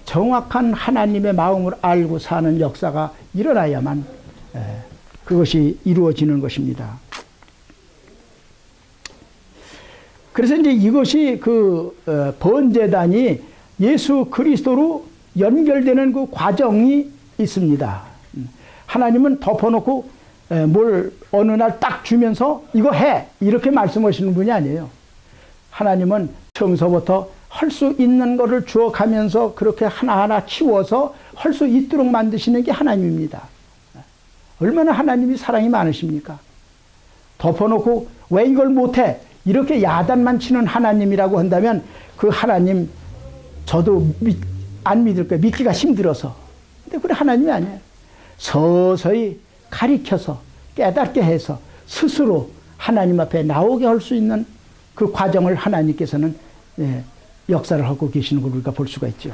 정확한 하나님의 마음을 알고 사는 역사가 일어나야만 그것이 이루어지는 것입니다. 그래서 이제 이것이 번제단이 예수 그리스도로 연결되는 그 과정이 있습니다. 하나님은 덮어놓고 뭘 어느 날 딱 주면서 이거 해 이렇게 말씀하시는 분이 아니에요. 하나님은 처음서부터 할 수 있는 것을 주어가면서 그렇게 하나하나 키워서 할 수 있도록 만드시는 게 하나님입니다. 얼마나 하나님이 사랑이 많으십니까? 덮어놓고 왜 이걸 못해? 이렇게 야단만 치는 하나님이라고 한다면 그 하나님 저도 안 믿을 거예요. 믿기가 힘들어서. 근데 그래 하나님이 아니에요. 서서히 가리켜서 깨닫게 해서 스스로 하나님 앞에 나오게 할 수 있는 그 과정을 하나님께서는 역사를 하고 계시는 걸 우리가 볼 수가 있죠.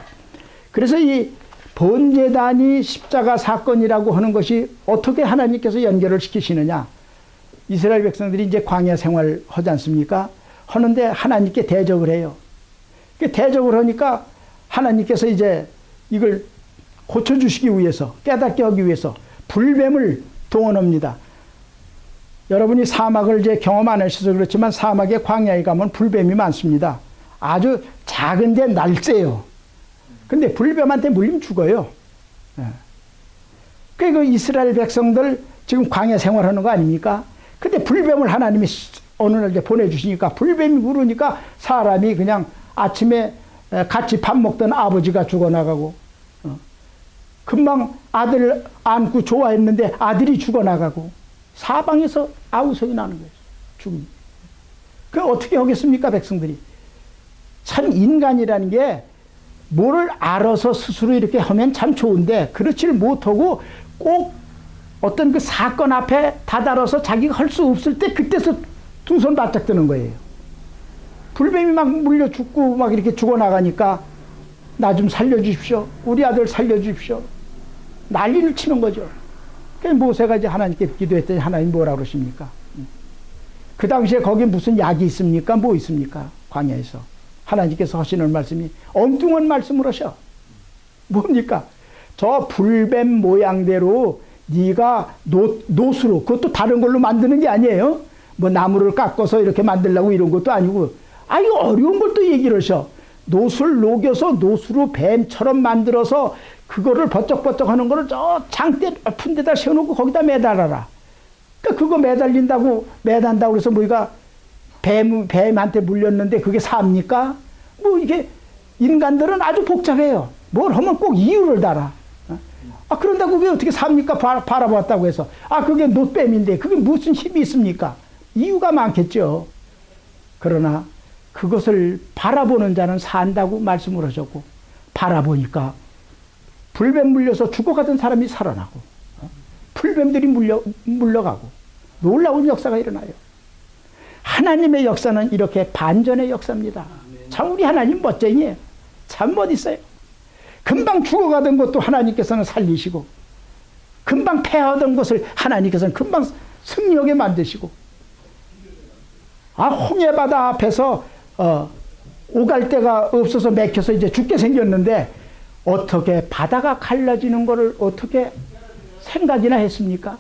그래서 이 번제단이 십자가 사건이라고 하는 것이 어떻게 하나님께서 연결을 시키시느냐. 이스라엘 백성들이 이제 광야 생활 하지 않습니까? 하는데 하나님께 대적을 해요. 대적을 하니까 하나님께서 이제 이걸 고쳐주시기 위해서, 깨닫게 하기 위해서 불뱀을 동원합니다. 여러분이 사막을 이제 경험 안 하셔서 그렇지만 사막에 광야에 가면 불뱀이 많습니다. 아주 작은데 날쌔요. 근데 불뱀한테 물리면 죽어요. 그 이스라엘 백성들 지금 광야 생활하는 거 아닙니까? 근데 불뱀을 하나님이 어느 날 이제 보내주시니까 불뱀이 물으니까 사람이 그냥 아침에 같이 밥 먹던 아버지가 죽어나가고 금방 아들 안고 좋아했는데 아들이 죽어나가고 사방에서 아우성이 나는 거예요. 죽음. 그 어떻게 하겠습니까 백성들이? 참 인간이라는 게 뭐를 알아서 스스로 이렇게 하면 참 좋은데 그렇지를 못하고 꼭 어떤 그 사건 앞에 다다라서 자기가 할 수 없을 때 그때서 두 손 바짝 드는 거예요. 불뱀이 막 물려 죽고 막 이렇게 죽어나가니까 나 좀 살려주십시오. 우리 아들 살려주십시오. 난리를 치는 거죠. 그래서 모세가 이제 하나님께 기도했더니 하나님 뭐라 그러십니까? 그 당시에 거기 무슨 약이 있습니까? 뭐 있습니까? 광야에서. 하나님께서 하시는 말씀이 엉뚱한 말씀을 하셔. 뭡니까? 저 불뱀 모양대로 네가 노수로, 그것도 다른 걸로 만드는 게 아니에요. 뭐 나무를 깎아서 이렇게 만들려고 이런 것도 아니고, 이거 어려운 걸 또 얘기를 하셔. 노수를 녹여서 노수로 뱀처럼 만들어서 그거를 버쩍버쩍 하는 거를 저 장대 높은 데다 세워놓고 거기다 매달아라. 그러니까 그거 매단다고 그래서 뭐가 뱀한테 물렸는데 그게 삽니까? 뭐 이게 인간들은 아주 복잡해요. 뭘 하면 꼭 이유를 달아. 그런다고 왜 어떻게 삽니까? 바라봤다고 해서. 그게 노뱀인데 그게 무슨 힘이 있습니까? 이유가 많겠죠. 그러나 그것을 바라보는 자는 산다고 말씀을 하셨고, 바라보니까 불뱀 물려서 죽어가던 사람이 살아나고, 불뱀들이 물려가고, 놀라운 역사가 일어나요. 하나님의 역사는 이렇게 반전의 역사입니다. 참 우리 하나님 멋쟁이에요. 참 멋있어요. 금방 죽어가던 것도 하나님께서는 살리시고, 금방 패하던 것을 하나님께서는 금방 승리하게 만드시고, 홍해바다 앞에서 오갈 데가 없어서 맥혀서 이제 죽게 생겼는데 어떻게 바다가 갈라지는 것을 어떻게 생각이나 했습니까?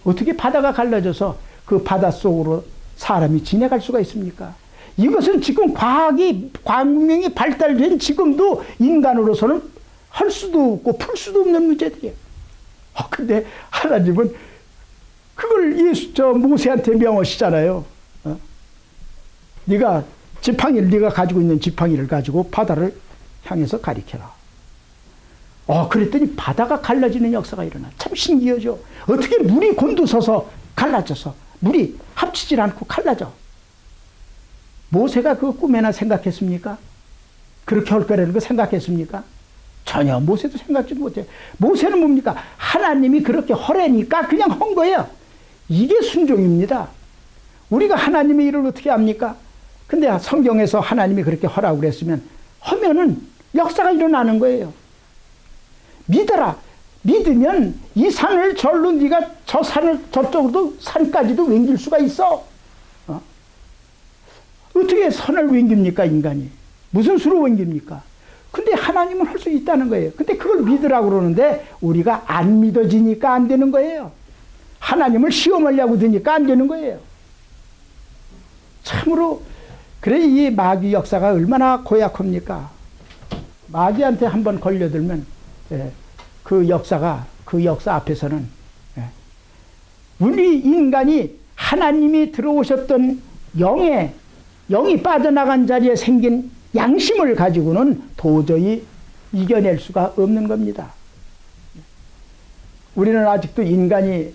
어떻게 바다가 갈라져서 그 바다 속으로 사람이 지나갈 수가 있습니까? 이것은 지금 광명이 발달된 지금도 인간으로서는 할 수도 없고 풀 수도 없는 문제들이에요. 근데 하나님은 그걸 모세한테 명하시잖아요. 네가 가지고 있는 지팡이를 가지고 바다를 향해서 가리켜라. 그랬더니 바다가 갈라지는 역사가 일어나. 참 신기하죠. 어떻게 물이 곤두서서 갈라져서 물이 합치질 않고 갈라져. 모세가 그 꿈에나 생각했습니까? 그렇게 할 거라는 거 생각했습니까? 전혀 모세도 생각지도 못해요. 모세는 뭡니까? 하나님이 그렇게 허래니까 그냥 한 거예요. 이게 순종입니다. 우리가 하나님의 일을 어떻게 합니까? 근데 성경에서 하나님이 그렇게 하라고 그랬으면 하면은 역사가 일어나는 거예요. 믿어라. 믿으면 이 산을 절로 네가 저 산을 저쪽으로 산까지도 옮길 수가 있어. 어떻게 선을 옮깁니까 인간이? 무슨 수로 옮깁니까? 근데 하나님은 할 수 있다는 거예요. 근데 그걸 믿으라고 그러는데 우리가 안 믿어지니까 안 되는 거예요. 하나님을 시험하려고 드니까 안 되는 거예요. 참으로 그래 이 마귀 역사가 얼마나 고약합니까? 마귀한테 한번 걸려들면 그 역사 앞에서는 우리 인간이 하나님이 들어오셨던 영이 빠져나간 자리에 생긴 양심을 가지고는 도저히 이겨낼 수가 없는 겁니다. 우리는 아직도 인간이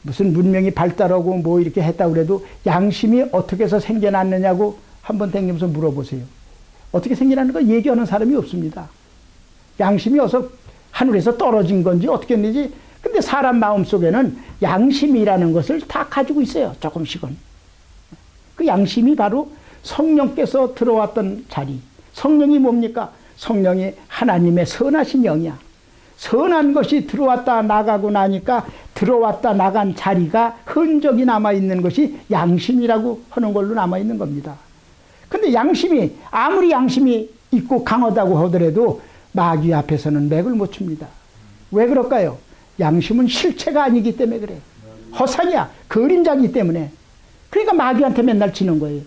무슨 문명이 발달하고 뭐 이렇게 했다고 그래도 양심이 어떻게 해서 생겨났느냐고 한번 댕기면서 물어보세요. 어떻게 생겨나는 거 얘기하는 사람이 없습니다. 양심이 어서 하늘에서 떨어진 건지 어떻게 했는지. 근데 사람 마음속에는 양심이라는 것을 다 가지고 있어요. 조금씩은. 그 양심이 바로 성령께서 들어왔던 자리. 성령이 뭡니까? 성령이 하나님의 선하신 영이야. 선한 것이 들어왔다 나가고 나니까 들어왔다 나간 자리가 흔적이 남아있는 것이 양심이라고 하는 걸로 남아있는 겁니다. 근데 양심이 아무리 양심이 있고 강하다고 하더라도 마귀 앞에서는 맥을 못 춥니다. 왜 그럴까요? 양심은 실체가 아니기 때문에 그래. 허상이야. 그림자이기 때문에. 그러니까 마귀한테 맨날 지는 거예요.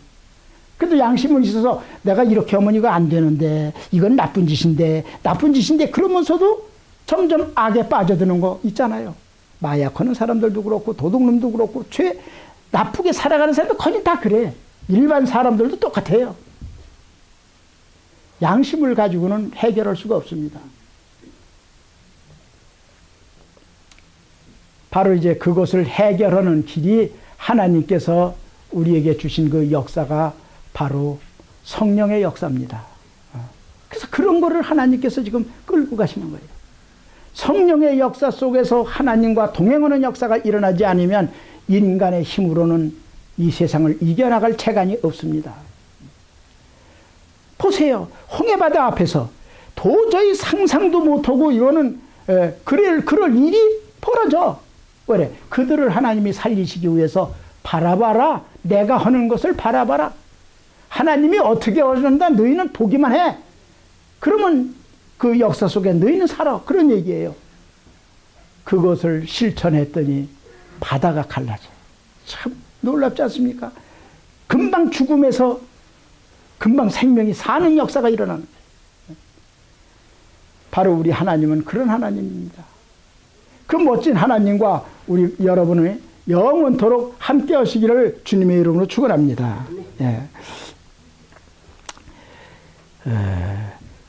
근데 양심은 있어서 내가 이렇게 하면 이거 안 되는데 이건 나쁜 짓인데 그러면서도 점점 악에 빠져드는 거 있잖아요. 마약하는 사람들도 그렇고 도둑놈도 그렇고 나쁘게 살아가는 사람도 거의 다 그래. 일반 사람들도 똑같아요. 양심을 가지고는 해결할 수가 없습니다. 바로 이제 그것을 해결하는 길이 하나님께서 우리에게 주신 그 역사가 바로 성령의 역사입니다. 그래서 그런 거를 하나님께서 지금 끌고 가시는 거예요. 성령의 역사 속에서 하나님과 동행하는 역사가 일어나지 않으면 인간의 힘으로는 이 세상을 이겨나갈 체간이 없습니다. 보세요. 홍해바다 앞에서 도저히 상상도 못하고 이거는 그럴 일이 벌어져. 왜? 그들을 하나님이 살리시기 위해서 바라봐라. 내가 하는 것을 바라봐라. 하나님이 어떻게 하는다. 너희는 보기만 해. 그러면 그 역사 속에 너희는 살아. 그런 얘기예요. 그것을 실천했더니 바다가 갈라져. 참 놀랍지 않습니까? 금방 죽음에서 금방 생명이 사는 역사가 일어나는 거예요. 바로 우리 하나님은 그런 하나님입니다. 그 멋진 하나님과 우리 여러분의 영원토록 함께 하시기를 주님의 이름으로 축원합니다. 예.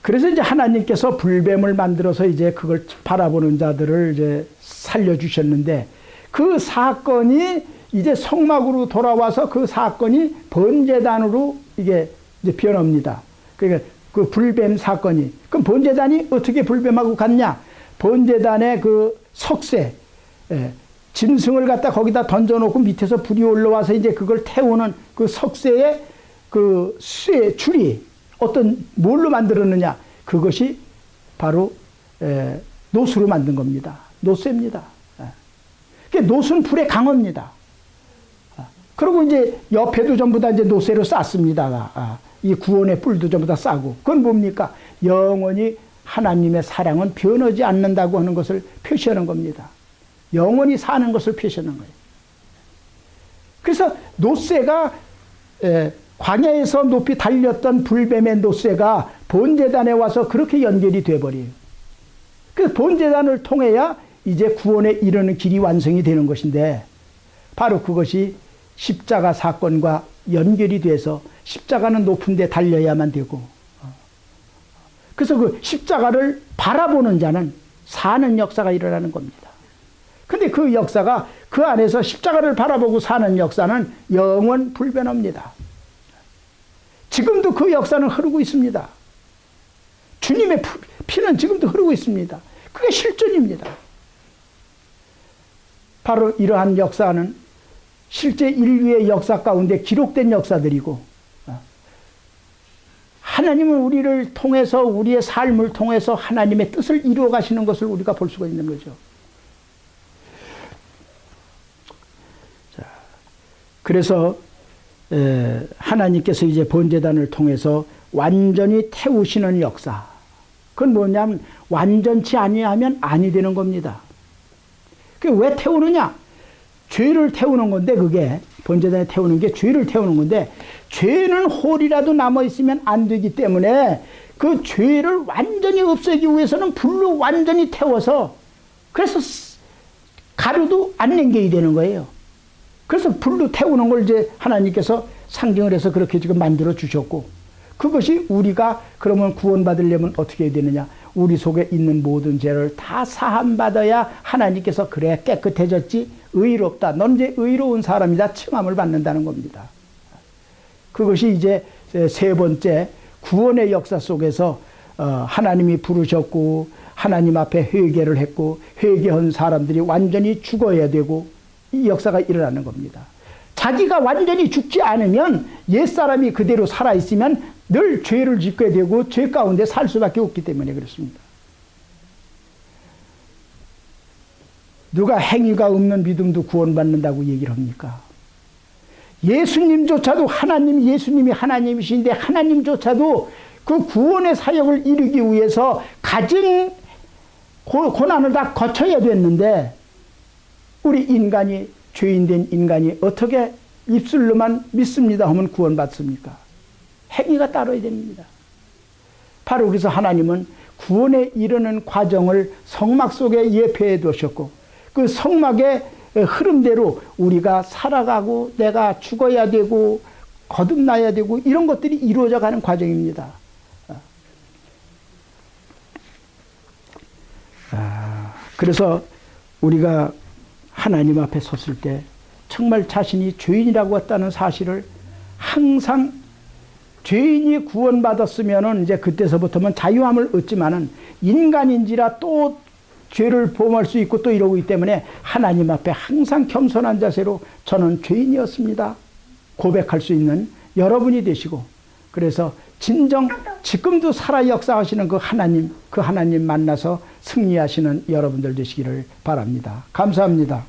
그래서 이제 하나님께서 불뱀을 만들어서 이제 그걸 바라보는 자들을 이제 살려주셨는데 그 사건이 이제 성막으로 돌아와서 그 사건이 번제단으로 이게 이제 변합니다. 그러니까 그 불뱀 사건이. 그럼 번제단이 어떻게 불뱀하고 같냐? 번제단의 그 석쇠, 짐승을 갖다 거기다 던져놓고 밑에서 불이 올라와서 이제 그걸 태우는 그 석쇠의 그 쇠 줄이 어떤 뭘로 만들었느냐? 그것이 바로 노수로 만든 겁니다. 노쇠입니다. 노수는 불에 강합니다. 그리고 이제 옆에도 전부 다 이제 노쇠로 쌌습니다. 이 구원의 뿔도 전부 다 싸고. 그건 뭡니까? 영원히 하나님의 사랑은 변하지 않는다고 하는 것을 표시하는 겁니다. 영원히 사는 것을 표시하는 거예요. 그래서 노쇠가 광야에서 높이 달렸던 불뱀의 노쇠가 번제단에 와서 그렇게 연결이 돼버려요. 그 번제단을 통해야 이제 구원에 이르는 길이 완성이 되는 것인데 바로 그것이 십자가 사건과 연결이 돼서 십자가는 높은 데 달려야만 되고 그래서 그 십자가를 바라보는 자는 사는 역사가 일어나는 겁니다. 근데 그 역사가 그 안에서 십자가를 바라보고 사는 역사는 영원 불변합니다. 지금도 그 역사는 흐르고 있습니다. 주님의 피는 지금도 흐르고 있습니다. 그게 실존입니다. 바로 이러한 역사는 실제 인류의 역사 가운데 기록된 역사들이고, 하나님은 우리를 통해서, 우리의 삶을 통해서 하나님의 뜻을 이루어 가시는 것을 우리가 볼 수가 있는 거죠. 자, 그래서 하나님께서 이제 번제단을 통해서 완전히 태우시는 역사. 그건 뭐냐면 완전치 아니하면 아니 되는 겁니다. 그게 왜 태우느냐? 죄를 태우는 건데, 그게 번제단에 태우는 게 죄를 태우는 건데, 죄는 홀이라도 남아있으면 안 되기 때문에 그 죄를 완전히 없애기 위해서는 불로 완전히 태워서, 그래서 가루도 안 남겨야 되는 거예요. 그래서 불로 태우는 걸 이제 하나님께서 상징을 해서 그렇게 지금 만들어 주셨고, 그것이 우리가 그러면 구원받으려면 어떻게 해야 되느냐? 우리 속에 있는 모든 죄를 다 사함받아야 하나님께서 그래 깨끗해졌지, 의롭다, 넌 이제 의로운 사람이다 칭함을 받는다는 겁니다. 그것이 이제 세 번째 구원의 역사 속에서 하나님이 부르셨고 하나님 앞에 회개를 했고 회개한 사람들이 완전히 죽어야 되고 이 역사가 일어나는 겁니다. 자기가 완전히 죽지 않으면 옛사람이 그대로 살아있으면 늘 죄를 짓게 되고 죄 가운데 살 수밖에 없기 때문에 그렇습니다. 누가 행위가 없는 믿음도 구원받는다고 얘기를 합니까? 예수님조차도 예수님이 하나님이신데 하나님조차도 그 구원의 사역을 이루기 위해서 가진 고난을 다 거쳐야 됐는데 우리 인간이, 죄인된 인간이 어떻게 입술로만 믿습니다 하면 구원받습니까? 행위가 따라야 됩니다. 바로 그래서 하나님은 구원에 이르는 과정을 성막 속에 예표해 두셨고 그 성막의 흐름대로 우리가 살아가고 내가 죽어야 되고 거듭나야 되고 이런 것들이 이루어져 가는 과정입니다. 그래서 우리가 하나님 앞에 섰을 때 정말 자신이 죄인이라고 했다는 사실을 항상, 죄인이 구원받았으면은 이제 그때서부터는 자유함을 얻지만은 인간인지라 또 죄를 범할 수 있고 또 이러고 있기 때문에 하나님 앞에 항상 겸손한 자세로 저는 죄인이었습니다 고백할 수 있는 여러분이 되시고, 그래서 진정 지금도 살아 역사하시는 그 하나님 만나서 승리하시는 여러분들 되시기를 바랍니다. 감사합니다.